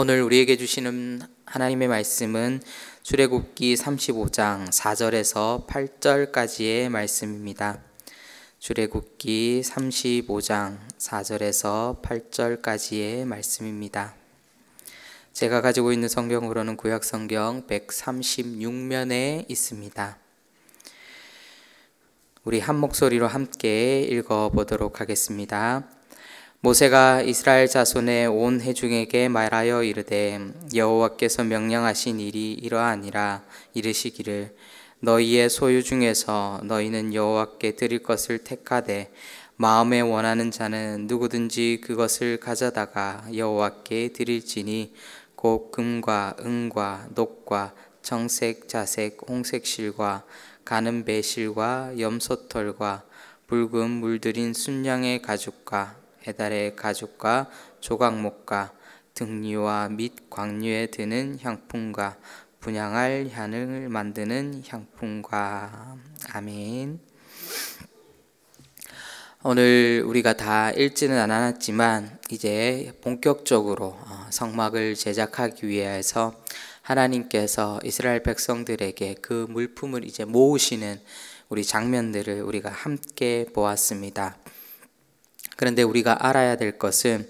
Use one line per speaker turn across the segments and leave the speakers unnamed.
오늘 우리에게 주시는 하나님의 말씀은 출애굽기 35장 4절에서 8절까지의 말씀입니다. 출애굽기 35장 4절에서 8절까지의 말씀입니다. 제가 가지고 있는 성경으로는 구약성경 136면에 있습니다. 우리 한 목소리로 함께 읽어보도록 하겠습니다. 모세가 이스라엘 자손의 온 회중에게 말하여 이르되 여호와께서 명령하신 일이 이러하니라. 이르시기를 너희의 소유 중에서 너희는 여호와께 드릴 것을 택하되 마음에 원하는 자는 누구든지 그것을 가져다가 여호와께 드릴지니 곧 금과 은과 녹과 청색, 자색, 홍색 실과 가는 배실과 염소털과 붉은 물들인 순양의 가죽과 해달의 가죽과 조각목과 등류와 및 광류에 드는 향품과 분향할 향을 만드는 향품과. 아멘. 오늘 우리가 다 읽지는 않았지만 이제 본격적으로 성막을 제작하기 위해서 하나님께서 이스라엘 백성들에게 그 물품을 이제 모으시는 우리 장면들을 우리가 함께 보았습니다. 그런데 우리가 알아야 될 것은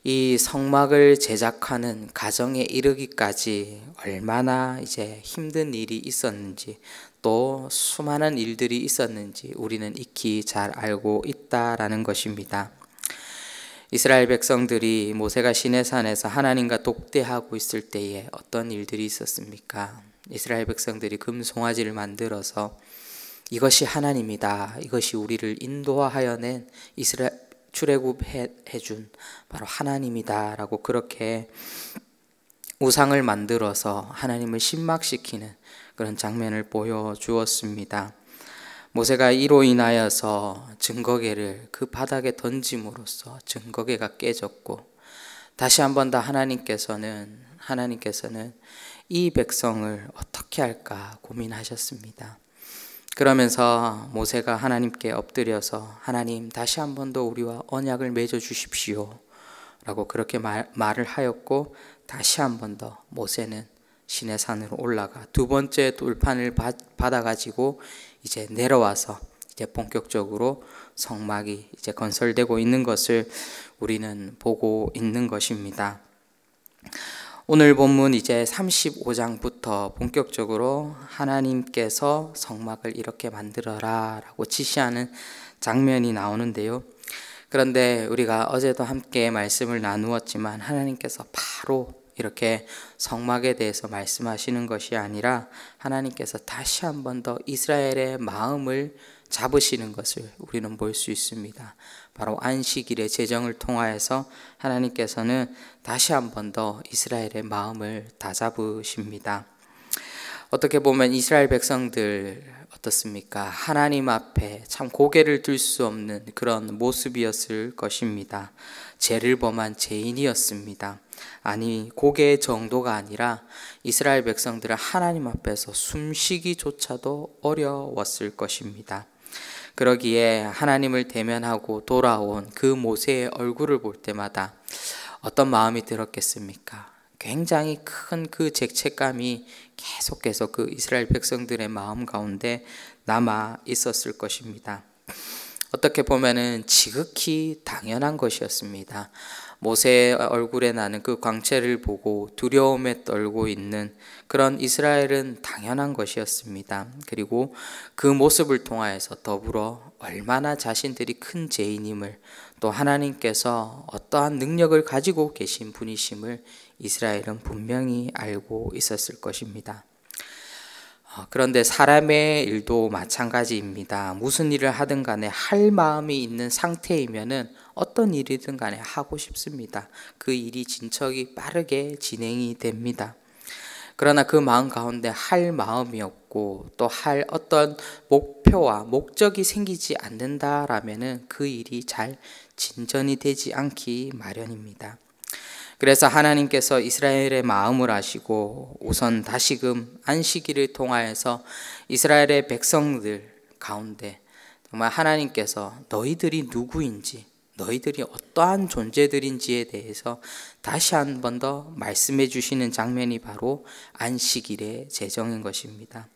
이 성막을 제작하는 과정에 이르기까지 얼마나 이제 힘든 일이 있었는지, 또 수많은 일들이 있었는지 우리는 익히 잘 알고 있다라는 것입니다. 이스라엘 백성들이 모세가 시내산에서 하나님과 독대하고 있을 때에 어떤 일들이 있었습니까? 이스라엘 백성들이 금송아지를 만들어서 이것이 하나님이다, 이것이 우리를 인도하여 낸 출애굽해준 바로 하나님이다 라고 그렇게 우상을 만들어서 하나님을 신막시키는 그런 장면을 보여주었습니다. 모세가 이로 인하여서 증거궤를 그 바닥에 던짐으로써 증거궤가 깨졌고, 다시 한 번 더 하나님께서는 이 백성을 어떻게 할까 고민하셨습니다. 그러면서 모세가 하나님께 엎드려서 하나님, 다시 한 번 더 우리와 언약을 맺어 주십시오 라고 그렇게 말을 하였고, 다시 한 번 더 모세는 시내산으로 올라가 두 번째 돌판을 받아가지고 이제 내려와서 이제 본격적으로 성막이 이제 건설되고 있는 것을 우리는 보고 있는 것입니다. 오늘 본문 이제 35장부터 본격적으로 하나님께서 성막을 이렇게 만들어라 라고 지시하는 장면이 나오는데요. 그런데 우리가 어제도 함께 말씀을 나누었지만 하나님께서 바로 이렇게 성막에 대해서 말씀하시는 것이 아니라 하나님께서 다시 한 번 더 이스라엘의 마음을 잡으시는 것을 우리는 볼 수 있습니다. 바로 안식일의 제정을 통하여서 하나님께서는 다시 한 번 더 이스라엘의 마음을 다잡으십니다. 어떻게 보면 이스라엘 백성들 어떻습니까? 하나님 앞에 참 고개를 들 수 없는 그런 모습이었을 것입니다. 죄를 범한 죄인이었습니다. 아니, 고개 정도가 아니라 이스라엘 백성들은 하나님 앞에서 숨쉬기조차도 어려웠을 것입니다. 그러기에 하나님을 대면하고 돌아온 그 모세의 얼굴을 볼 때마다 어떤 마음이 들었겠습니까? 굉장히 큰 그 죄책감이 계속해서 그 이스라엘 백성들의 마음 가운데 남아 있었을 것입니다. 어떻게 보면은 지극히 당연한 것이었습니다. 모세의 얼굴에 나는 그 광채를 보고 두려움에 떨고 있는 그런 이스라엘은 당연한 것이었습니다. 그리고 그 모습을 통하여서 더불어 얼마나 자신들이 큰 죄인임을, 또 하나님께서 어떠한 능력을 가지고 계신 분이심을 이스라엘은 분명히 알고 있었을 것입니다. 그런데 사람의 일도 마찬가지입니다. 무슨 일을 하든 간에 할 마음이 있는 상태이면은 어떤 일이든 간에 하고 싶습니다. 그 일이 진척이 빠르게 진행이 됩니다. 그러나 그 마음 가운데 할 마음이 없고 또 할 어떤 목표와 목적이 생기지 않는다라면은 그 일이 잘 진전이 되지 않기 마련입니다. 그래서 하나님께서 이스라엘의 마음을 아시고 우선 다시금 안식일을 통하여서 이스라엘의 백성들 가운데 정말 하나님께서 너희들이 누구인지, 너희들이 어떠한 존재들인지에 대해서 다시 한 번 더 말씀해 주시는 장면이 바로 안식일의 제정인 것입니다.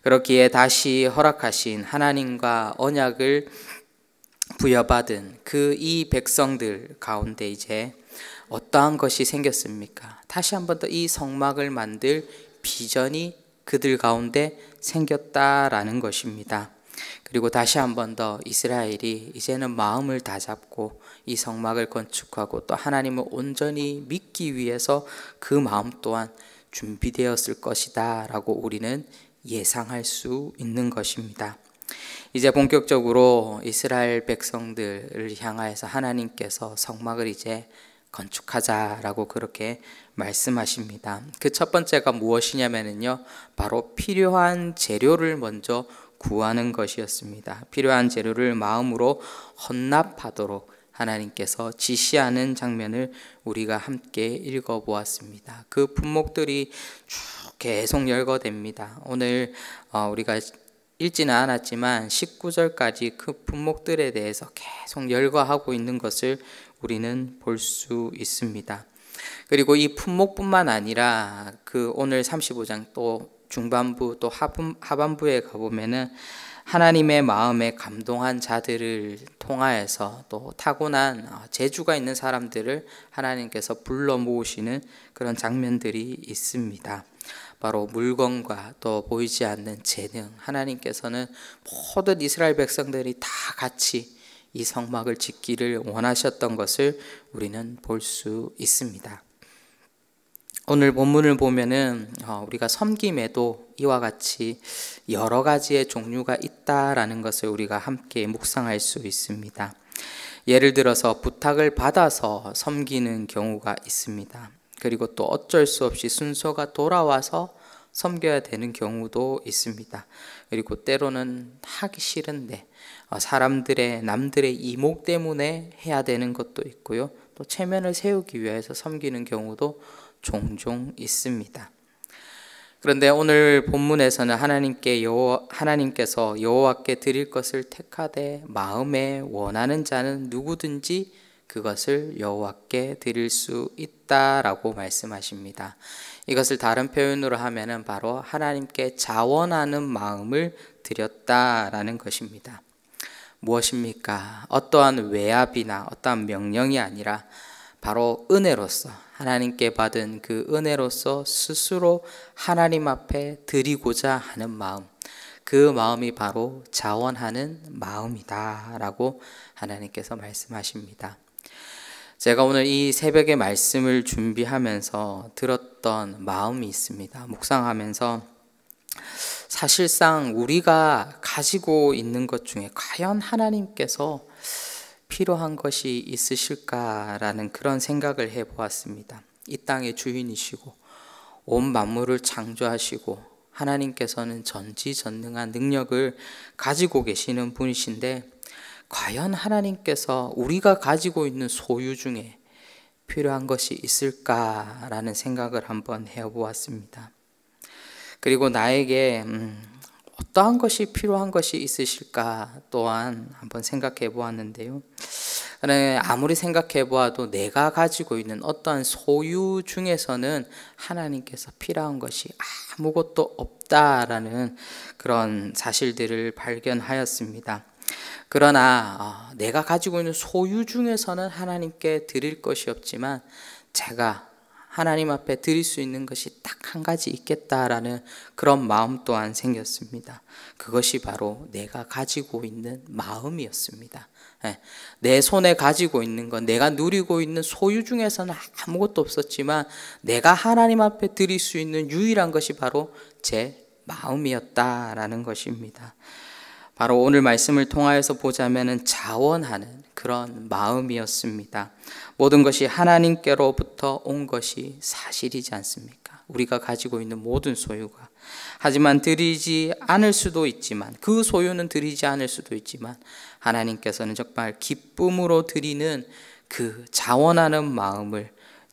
그렇기에 다시 허락하신 하나님과 언약을 부여받은 그 이 백성들 가운데 이제 어떠한 것이 생겼습니까? 다시 한 번 더 이 성막을 만들 비전이 그들 가운데 생겼다라는 것입니다. 그리고 다시 한 번 더 이스라엘이 이제는 마음을 다잡고 이 성막을 건축하고 또 하나님을 온전히 믿기 위해서 그 마음 또한 준비되었을 것이다 라고 우리는 예상할 수 있는 것입니다. 이제 본격적으로 이스라엘 백성들을 향하여서 하나님께서 성막을 이제 건축하자라고 그렇게 말씀하십니다. 그 첫 번째가 무엇이냐면요, 바로 필요한 재료를 먼저 구하는 것이었습니다. 필요한 재료를 마음으로 헌납하도록 하나님께서 지시하는 장면을 우리가 함께 읽어보았습니다. 그 품목들이 쭉 계속 열거됩니다. 오늘 우리가 읽지는 않았지만 19절까지 그 품목들에 대해서 계속 열거하고 있는 것을 우리는 볼 수 있습니다. 그리고 이 품목뿐만 아니라 그 오늘 35장 또 중반부 또 하반부에 가보면은 하나님의 마음에 감동한 자들을 통하여서 또 타고난 재주가 있는 사람들을 하나님께서 불러 모으시는 그런 장면들이 있습니다. 바로 물건과 또 보이지 않는 재능, 하나님께서는 모든 이스라엘 백성들이 다 같이 이 성막을 짓기를 원하셨던 것을 우리는 볼 수 있습니다. 오늘 본문을 보면은 우리가 섬김에도 이와 같이 여러 가지의 종류가 있다라는 것을 우리가 함께 묵상할 수 있습니다. 예를 들어서 부탁을 받아서 섬기는 경우가 있습니다. 그리고 또 어쩔 수 없이 순서가 돌아와서 섬겨야 되는 경우도 있습니다. 그리고 때로는 하기 싫은데 남들의 이목 때문에 해야 되는 것도 있고요. 또 체면을 세우기 위해서 섬기는 경우도 종종 있습니다. 그런데 오늘 본문에서는 하나님께서 여호와께 드릴 것을 택하되 마음에 원하는 자는 누구든지 그것을 여호와께 드릴 수 있다라고 말씀하십니다. 이것을 다른 표현으로 하면은 바로 하나님께 자원하는 마음을 드렸다라는 것입니다. 무엇입니까? 어떠한 외압이나 어떠한 명령이 아니라 바로 은혜로서 하나님께 받은 그 은혜로서 스스로 하나님 앞에 드리고자 하는 마음, 그 마음이 바로 자원하는 마음이다라고 하나님께서 말씀하십니다. 제가 오늘 이 새벽의 말씀을 준비하면서 들었던 마음이 있습니다. 묵상하면서 사실상 우리가 가지고 있는 것 중에 과연 하나님께서 필요한 것이 있으실까라는 그런 생각을 해보았습니다. 이 땅의 주인이시고 온 만물을 창조하시고 하나님께서는 전지전능한 능력을 가지고 계시는 분이신데 과연 하나님께서 우리가 가지고 있는 소유 중에 필요한 것이 있을까라는 생각을 한번 해보았습니다. 그리고 나에게 어떠한 것이 필요한 것이 있으실까 또한 한번 생각해 보았는데요. 아무리 생각해 보아도 내가 가지고 있는 어떠한 소유 중에서는 하나님께서 필요한 것이 아무것도 없다라는 그런 사실들을 발견하였습니다. 그러나 내가 가지고 있는 소유 중에서는 하나님께 드릴 것이 없지만 제가 하나님 앞에 드릴 수 있는 것이 딱 한 가지 있겠다라는 그런 마음 또한 생겼습니다. 그것이 바로 내가 가지고 있는 마음이었습니다. 내 손에 가지고 있는 것, 내가 누리고 있는 소유 중에서는 아무것도 없었지만 내가 하나님 앞에 드릴 수 있는 유일한 것이 바로 제 마음이었다라는 것입니다. 바로 오늘 말씀을 통하여서 보자면 자원하는 그런 마음이었습니다. 모든 것이 하나님께로부터 온 것이 사실이지 않습니까? 우리가 가지고 있는 모든 소유가. 하지만 드리지 않을 수도 있지만, 그 소유는 드리지 않을 수도 있지만 하나님께서는 정말 기쁨으로 드리는 그 자원하는 마음을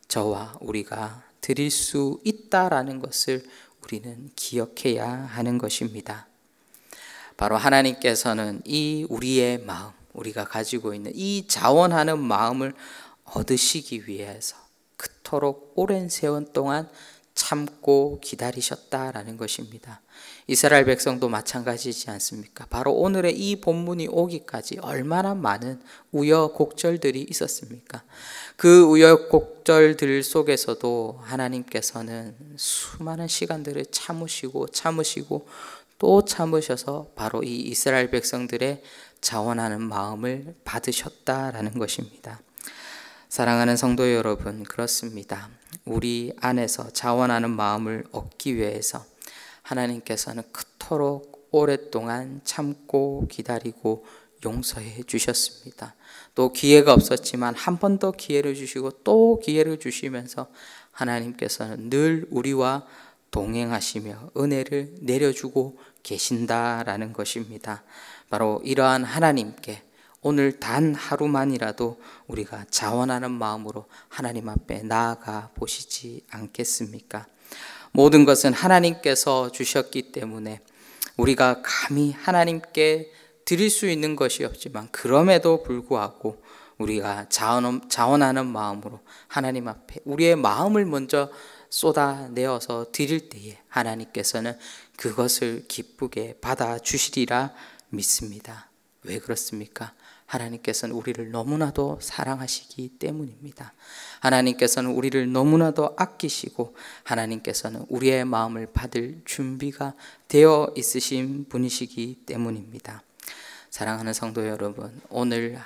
저와 우리가 드릴 수 있다라는 것을 우리는 기억해야 하는 것입니다. 바로 하나님께서는 이 우리의 마음, 우리가 가지고 있는 이 자원하는 마음을 얻으시기 위해서 그토록 오랜 세월 동안 참고 기다리셨다라는 것입니다. 이스라엘 백성도 마찬가지지 않습니까? 바로 오늘의 이 본문이 오기까지 얼마나 많은 우여곡절들이 있었습니까? 그 우여곡절들 속에서도 하나님께서는 수많은 시간들을 참으시고 또 참으셔서 바로 이 이스라엘 백성들의 자원하는 마음을 받으셨다라는 것입니다. 사랑하는 성도 여러분, 그렇습니다. 우리 안에서 자원하는 마음을 얻기 위해서 하나님께서는 그토록 오랫동안 참고 기다리고 용서해 주셨습니다. 또 기회가 없었지만 한 번 더 기회를 주시고 또 기회를 주시면서 하나님께서는 늘 우리와 동행하시며 은혜를 내려주고 계신다라는 것입니다. 바로 이러한 하나님께 오늘 단 하루만이라도 우리가 자원하는 마음으로 하나님 앞에 나아가 보시지 않겠습니까? 모든 것은 하나님께서 주셨기 때문에 우리가 감히 하나님께 드릴 수 있는 것이 없지만 그럼에도 불구하고 우리가 자원하는 마음으로 하나님 앞에 우리의 마음을 먼저 쏟아내어서 드릴 때에 하나님께서는 그것을 기쁘게 받아주시리라 믿습니다. 왜 그렇습니까? 하나님께서는 우리를 너무나도 사랑하시기 때문입니다. 하나님께서는 우리를 너무나도 아끼시고 하나님께서는 우리의 마음을 받을 준비가 되어 있으신 분이시기 때문입니다. 사랑하는 성도 여러분, 오늘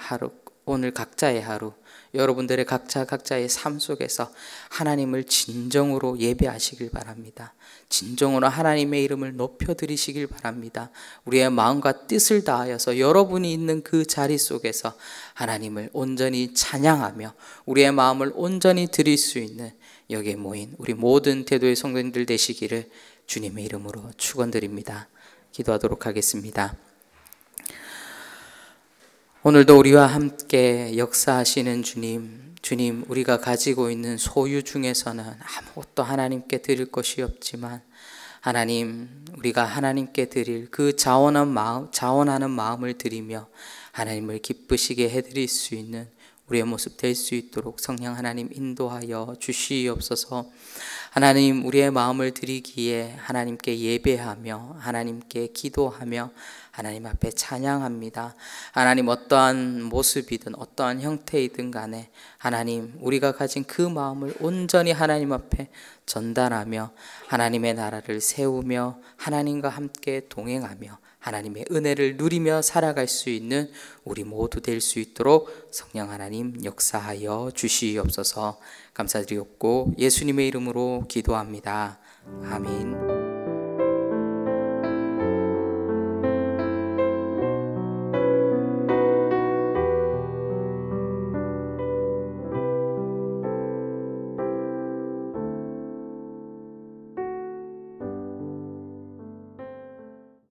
각자의 하루, 여러분들의 각자의 삶 속에서 하나님을 진정으로 예배하시길 바랍니다. 진정으로 하나님의 이름을 높여드리시길 바랍니다. 우리의 마음과 뜻을 다하여서 여러분이 있는 그 자리 속에서 하나님을 온전히 찬양하며 우리의 마음을 온전히 드릴 수 있는 여기에 모인 우리 모든 대도의 성도님들 되시기를 주님의 이름으로 축원드립니다. 기도하도록 하겠습니다. 오늘도 우리와 함께 역사하시는 주님, 우리가 가지고 있는 소유 중에서는 아무것도 하나님께 드릴 것이 없지만 하나님, 우리가 하나님께 드릴 그 자원하는 마음을 드리며 하나님을 기쁘시게 해드릴 수 있는 우리의 모습 될 수 있도록 성령 하나님 인도하여 주시옵소서. 하나님, 우리의 마음을 드리기에 하나님께 예배하며 하나님께 기도하며 하나님 앞에 찬양합니다. 하나님, 어떠한 모습이든 어떠한 형태이든 간에 하나님, 우리가 가진 그 마음을 온전히 하나님 앞에 전달하며 하나님의 나라를 세우며 하나님과 함께 동행하며 하나님의 은혜를 누리며 살아갈 수 있는 우리 모두 될 수 있도록 성령 하나님 역사하여 주시옵소서. 감사드리옵고 예수님의 이름으로 기도합니다. 아멘.